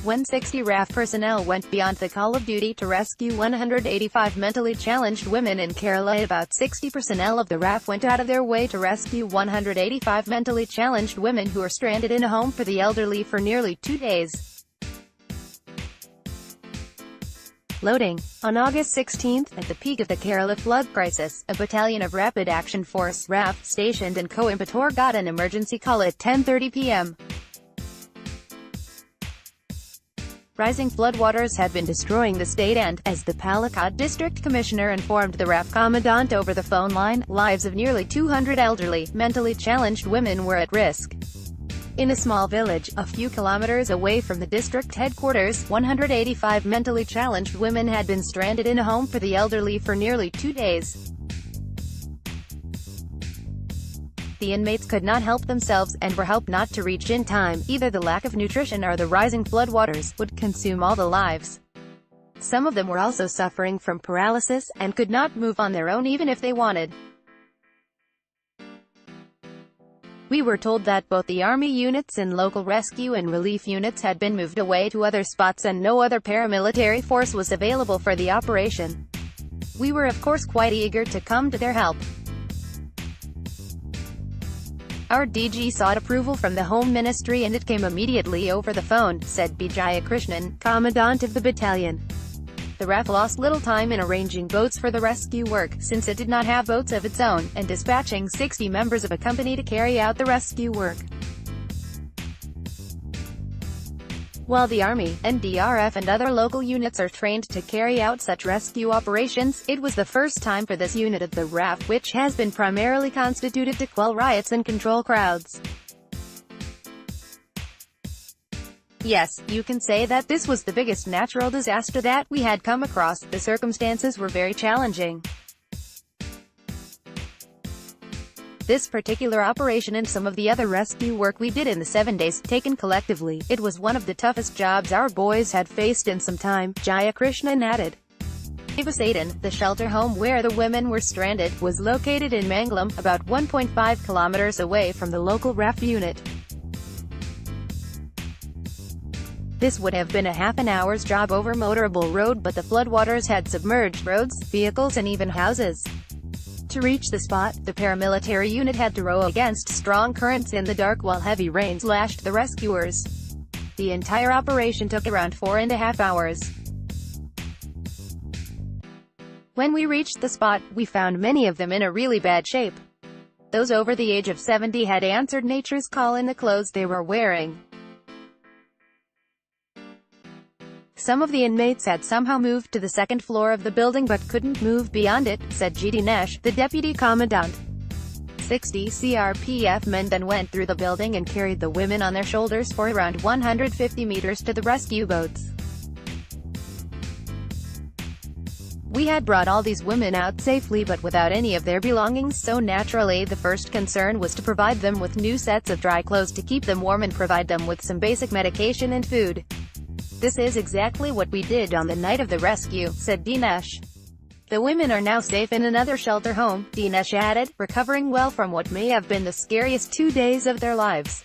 when 60 RAF personnel went beyond the call of duty to rescue 185 mentally challenged women in Kerala. About 60 personnel of the RAF went out of their way to rescue 185 mentally challenged women who were stranded in a home for the elderly for nearly 2 days. Loading. On August 16, at the peak of the Kerala flood crisis, a battalion of Rapid Action Force (RAF) stationed in Coimbatore got an emergency call at 10:30 p.m. Rising floodwaters had been destroying the state and, as the Palakkad district commissioner informed the RAF commandant over the phone line, lives of nearly 200 elderly, mentally challenged women were at risk. In a small village, a few kilometers away from the district headquarters, 185 mentally challenged women had been stranded in a home for the elderly for nearly 2 days. The inmates could not help themselves, and were helped not to reach in time. Either the lack of nutrition or the rising floodwaters would consume all the lives. Some of them were also suffering from paralysis, and could not move on their own even if they wanted. We were told that both the army units and local rescue and relief units had been moved away to other spots and no other paramilitary force was available for the operation. We were of course quite eager to come to their help. Our DG sought approval from the Home Ministry and it came immediately over the phone, said B. Jayakrishnan, commandant of the battalion. The RAF lost little time in arranging boats for the rescue work, since it did not have boats of its own, and dispatching 60 members of a company to carry out the rescue work. While the Army, NDRF and other local units are trained to carry out such rescue operations, it was the first time for this unit of the RAF, which has been primarily constituted to quell riots and control crowds. Yes, you can say that this was the biggest natural disaster that we had come across. The circumstances were very challenging. This particular operation and some of the other rescue work we did in the 7 days, taken collectively, it was one of the toughest jobs our boys had faced in some time, Jayakrishnan added. Devasadan, the shelter home where the women were stranded, was located in Mangalam, about 1.5 kilometers away from the local RAF unit. This would have been a half an hour's job over motorable road, but the floodwaters had submerged roads, vehicles and even houses. To reach the spot, the paramilitary unit had to row against strong currents in the dark while heavy rains lashed the rescuers. The entire operation took around 4.5 hours. When we reached the spot, we found many of them in a really bad shape. Those over the age of 70 had answered nature's call in the clothes they were wearing. Some of the inmates had somehow moved to the second floor of the building but couldn't move beyond it, said G. Dinesh, the deputy commandant. 60 CRPF men then went through the building and carried the women on their shoulders for around 150 meters to the rescue boats. We had brought all these women out safely but without any of their belongings, so naturally the first concern was to provide them with new sets of dry clothes to keep them warm and provide them with some basic medication and food. This is exactly what we did on the night of the rescue, said Dinesh. The women are now safe in another shelter home, Dinesh added, recovering well from what may have been the scariest 2 days of their lives.